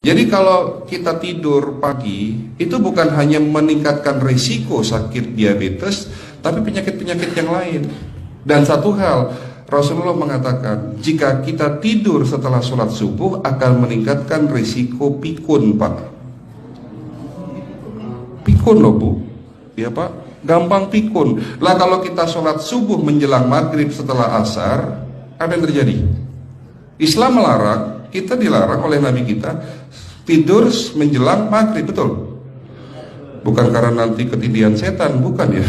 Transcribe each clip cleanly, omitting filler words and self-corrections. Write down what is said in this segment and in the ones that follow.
Jadi kalau kita tidur pagi, itu bukan hanya meningkatkan risiko sakit diabetes, tapi penyakit-penyakit yang lain. Dan satu hal, Rasulullah mengatakan, jika kita tidur setelah sholat subuh akan meningkatkan risiko pikun, Pak. Pikun loh, Bu. Ya, Pak. Gampang pikun. Lah kalau kita sholat subuh menjelang maghrib setelah asar, apa yang terjadi? Islam melarang, kita dilarang oleh Nabi kita tidur menjelang maghrib, betul? Bukan karena nanti ketidian setan, bukan ya.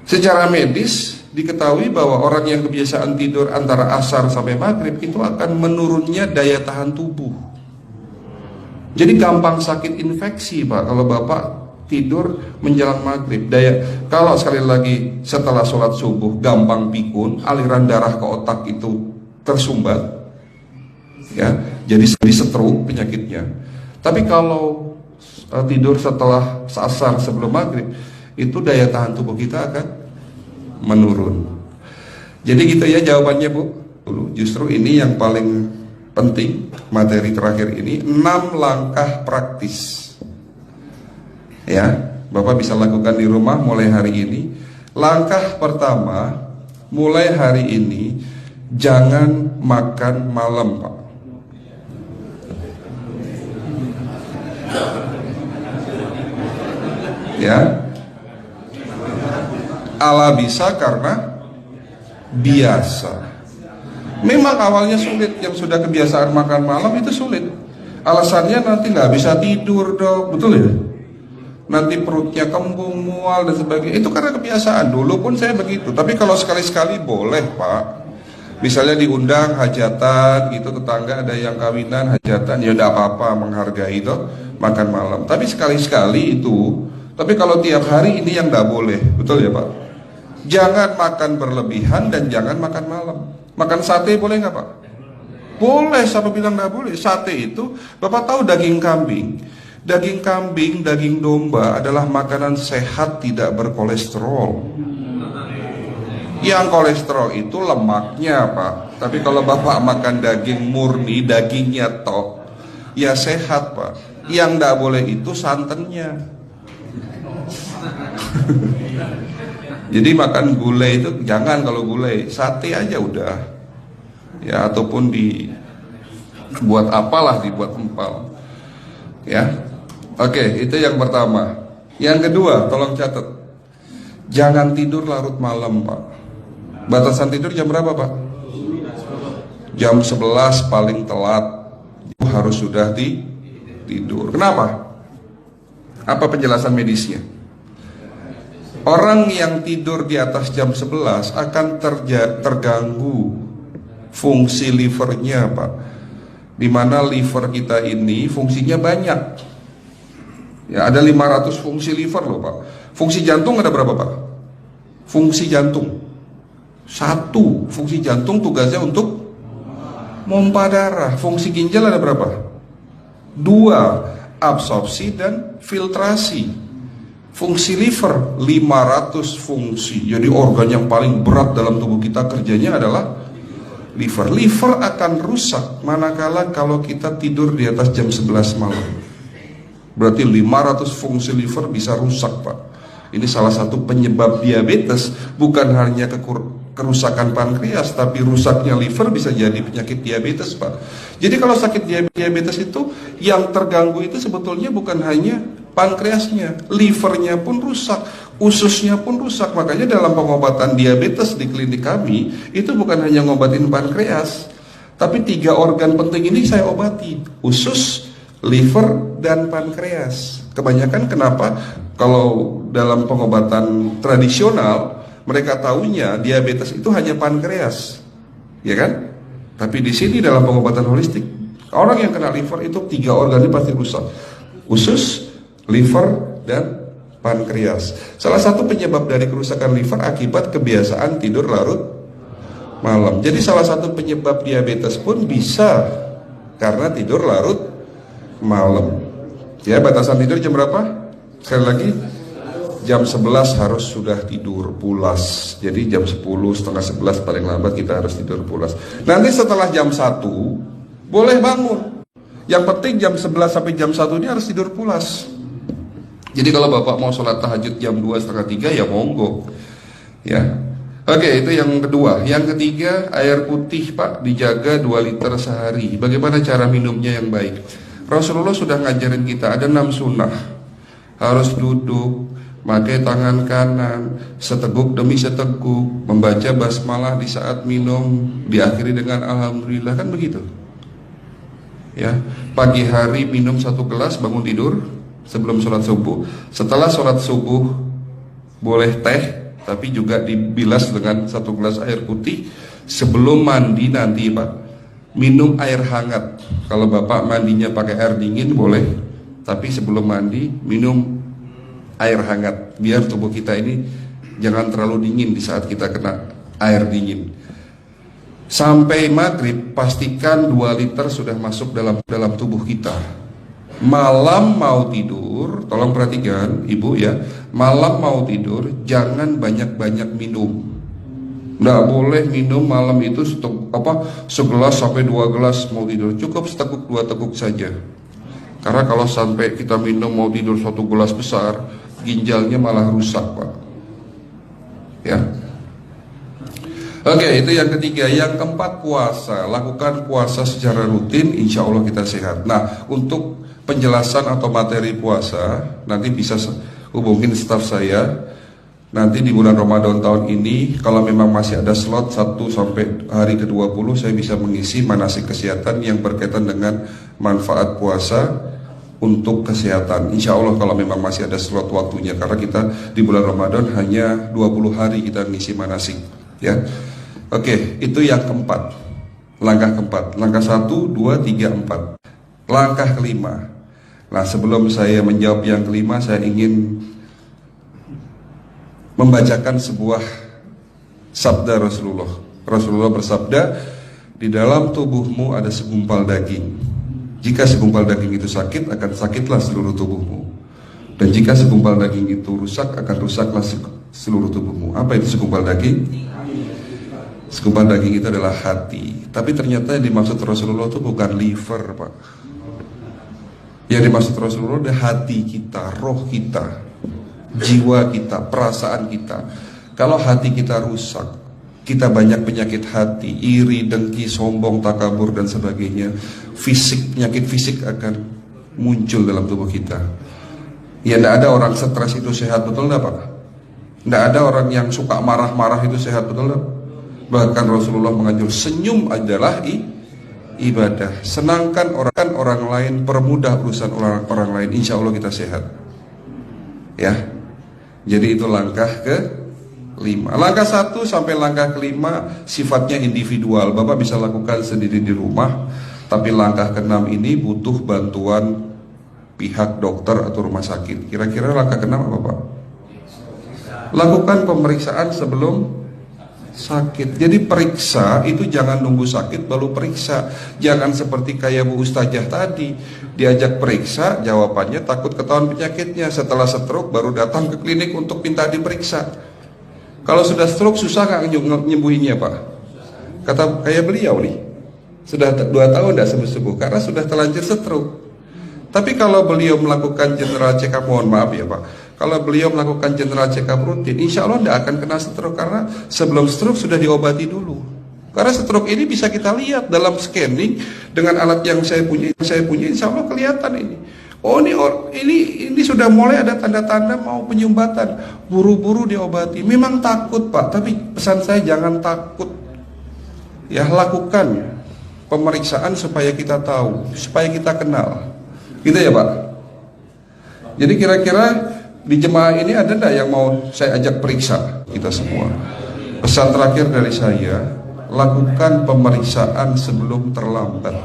Secara medis diketahui bahwa orang yang kebiasaan tidur antara asar sampai maghrib itu akan menurunnya daya tahan tubuh. Jadi gampang sakit infeksi, Pak, kalau Bapak tidur menjelang maghrib. Kalau sekali lagi setelah sholat subuh gampang pikun, aliran darah ke otak itu tersumbat, ya, jadi stroke penyakitnya. Tapi kalau tidur setelah asar sebelum maghrib, itu daya tahan tubuh kita akan menurun. Jadi gitu ya jawabannya, Bu. Justru ini yang paling penting, materi terakhir ini 6 langkah praktis. Ya, Bapak bisa lakukan di rumah mulai hari ini. Langkah pertama, mulai hari ini jangan makan malam, Pak. Ya, ala bisa karena biasa. Memang awalnya sulit, yang sudah kebiasaan makan malam itu sulit. Alasannya nanti nggak bisa tidur, Dok, betul ya? Nanti perutnya kembung, mual dan sebagainya. Itu karena kebiasaan. Dulu pun saya begitu. Tapi kalau sekali-sekali boleh, Pak. Misalnya diundang hajatan gitu, tetangga ada yang kawinan, hajatan, ya udah apa-apa, menghargai itu makan malam. Tapi sekali-sekali itu. Tapi kalau tiap hari ini yang nggak boleh, betul ya, Pak? Jangan makan berlebihan dan jangan makan malam. Makan sate boleh nggak, Pak? Boleh, siapa bilang nggak boleh? Sate itu, Bapak tahu daging kambing. Daging kambing, daging domba adalah makanan sehat, tidak berkolesterol. Yang kolesterol itu lemaknya, Pak. Tapi kalau Bapak makan daging murni, dagingnya tok, ya sehat, Pak. Yang nggak boleh itu santannya. Jadi makan gulai itu jangan, kalau gulai sate aja udah. Ya, ataupun dibuat apalah, dibuat empal. Ya. Oke, itu yang pertama. Yang kedua, tolong catat. Jangan tidur larut malam, Pak. Batasan tidur jam berapa, Pak? Jam 11 paling telat. Harus sudah tidur. Kenapa? Apa penjelasan medisnya? Orang yang tidur di atas jam 11 akan terganggu fungsi livernya, Pak. Dimana liver kita ini fungsinya banyak. Ya, ada 500 fungsi liver loh, Pak. Fungsi jantung ada berapa, Pak? Fungsi jantung 1. Fungsi jantung tugasnya untuk mompa darah. Fungsi ginjal ada berapa? 2. Absorpsi dan filtrasi. Fungsi liver 500 fungsi. Jadi organ yang paling berat dalam tubuh kita kerjanya adalah liver. Liver akan rusak manakala kalau kita tidur di atas jam 11 malam. Berarti 500 fungsi liver bisa rusak, Pak. Ini salah satu penyebab diabetes. Bukan hanya kerusakan pankreas, tapi rusaknya liver bisa jadi penyakit diabetes, Pak. Jadi kalau sakit diabetes itu yang terganggu itu sebetulnya bukan hanya pankreasnya, livernya pun rusak, ususnya pun rusak. Makanya dalam pengobatan diabetes di klinik kami itu bukan hanya ngobatin pankreas, tapi 3 organ penting ini saya obati: usus, liver, dan pankreas. Kebanyakan kenapa? Kalau dalam pengobatan tradisional mereka tahunya diabetes itu hanya pankreas, ya kan? Tapi di sini dalam pengobatan holistik, orang yang kena liver itu 3 organ ini pasti rusak: usus, liver, dan pankreas. Salah satu penyebab dari kerusakan liver akibat kebiasaan tidur larut malam. Jadi salah satu penyebab diabetes pun bisa karena tidur larut malam. Ya, batasan tidur jam berapa? Sekali lagi, jam 11 harus sudah tidur pulas. Jadi jam 10, setengah 11 paling lambat kita harus tidur pulas. Nanti setelah jam 1 boleh bangun. Yang penting jam 11 sampai jam 1 ini harus tidur pulas. Jadi kalau Bapak mau sholat tahajud jam 2, setengah 3 ya monggo. Ya. Oke, itu yang kedua. Yang ketiga, air putih Pak dijaga 2 liter sehari. Bagaimana cara minumnya yang baik? Rasulullah sudah ngajarin kita ada 6 sunnah. Harus duduk, pakai tangan kanan, seteguk demi seteguk, membaca basmalah di saat minum, diakhiri dengan alhamdulillah, kan begitu. Ya, pagi hari minum 1 gelas, bangun tidur sebelum sholat subuh. Setelah sholat subuh boleh teh, tapi juga dibilas dengan 1 gelas air putih. Sebelum mandi nanti Pak, minum air hangat. Kalau Bapak mandinya pakai air dingin boleh, tapi sebelum mandi minum air hangat, biar tubuh kita ini jangan terlalu dingin di saat kita kena air dingin. Sampai maghrib pastikan 2 liter sudah masuk dalam tubuh kita. Malam mau tidur, tolong perhatikan Ibu ya, malam mau tidur jangan banyak-banyak minum. Nggak boleh minum malam itu segelas sampai 2 gelas mau tidur. Cukup seteguk 2 teguk saja. Karena kalau sampai kita minum mau tidur 1 gelas besar, ginjalnya malah rusak Pak. Ya. Oke, itu yang ketiga. Yang keempat, puasa. Lakukan puasa secara rutin, insya Allah kita sehat. Nah, untuk penjelasan atau materi puasa nanti bisa hubungin staf saya. Nanti di bulan Ramadan tahun ini, kalau memang masih ada slot 1 sampai hari ke-20, saya bisa mengisi manasik kesehatan yang berkaitan dengan manfaat puasa untuk kesehatan. Insya Allah kalau memang masih ada slot waktunya, karena kita di bulan Ramadan hanya 20 hari kita mengisi manasik. Ya, oke, itu yang keempat. Langkah keempat. Langkah 1, 2, 3, 4. Langkah kelima. Nah, sebelum saya menjawab yang kelima, saya ingin membacakan sebuah sabda Rasulullah. Rasulullah bersabda, di dalam tubuhmu ada segumpal daging. Jika segumpal daging itu sakit, akan sakitlah seluruh tubuhmu. Dan jika segumpal daging itu rusak, akan rusaklah seluruh tubuhmu. Apa itu segumpal daging? Segumpal daging itu adalah hati. Tapi ternyata yang dimaksud Rasulullah itu bukan liver Pak. Yang dimaksud Rasulullah adalah hati kita, roh kita, jiwa kita, perasaan kita. Kalau hati kita rusak, kita banyak penyakit hati, iri, dengki, sombong, takabur dan sebagainya. Penyakit fisik akan muncul dalam tubuh kita. Ya, tidak ada orang stres itu sehat, betul tidak Pak? Tidak ada orang yang suka marah-marah itu sehat, betul tidak? Bahkan Rasulullah mengajar senyum adalah ibadah. Senangkan orang lain, permudah urusan orang lain, insya Allah kita sehat. Ya, jadi itu langkah ke-5. Langkah 1 sampai langkah ke-5 sifatnya individual. Bapak bisa lakukan sendiri di rumah. Tapi langkah ke-6 ini butuh bantuan pihak dokter atau rumah sakit. Kira-kira langkah ke-6 apa Pak? Lakukan pemeriksaan sebelum sakit. Jadi periksa itu jangan nunggu sakit baru periksa. Jangan seperti kayak Bu Ustazah tadi, diajak periksa, jawabannya takut ketahuan penyakitnya. Setelah stroke baru datang ke klinik untuk minta diperiksa. Kalau sudah stroke susah nggak nyembuhinnya Pak? Kata kayak beliau nih, sudah 2 tahun tidak sembuh-sembuh karena sudah terlanjur stroke. Tapi kalau beliau melakukan general check up, mohon maaf ya Pak, kalau beliau melakukan general check up rutin, insya Allah tidak akan kena stroke, karena sebelum stroke sudah diobati dulu. Karena stroke ini bisa kita lihat dalam scanning dengan alat yang saya punya, insya Allah kelihatan ini. Oh ini sudah mulai ada tanda-tanda mau penyumbatan, buru-buru diobati. Memang takut Pak, tapi pesan saya jangan takut. Ya, lakukan pemeriksaan supaya kita tahu, supaya kita kenal. Gitu ya Pak. Jadi kira-kira di jemaah ini ada enggak yang mau saya ajak periksa kita semua? Pesan terakhir dari saya, lakukan pemeriksaan sebelum terlambat.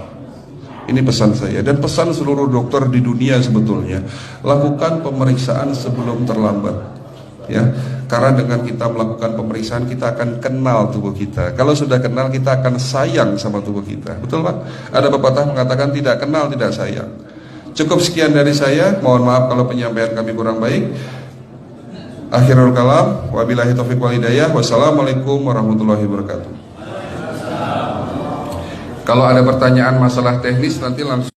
Ini pesan saya dan pesan seluruh dokter di dunia sebetulnya. Lakukan pemeriksaan sebelum terlambat. Ya, karena dengan kita melakukan pemeriksaan kita akan kenal tubuh kita. Kalau sudah kenal kita akan sayang sama tubuh kita. Betul Pak? Ada pepatah mengatakan tidak kenal tidak sayang. Cukup sekian dari saya. Mohon maaf kalau penyampaian kami kurang baik. Akhirul kalam, wabillahi taufiq wal hidayah. Wassalamualaikum warahmatullahi wabarakatuh. Kalau ada pertanyaan masalah teknis nanti langsung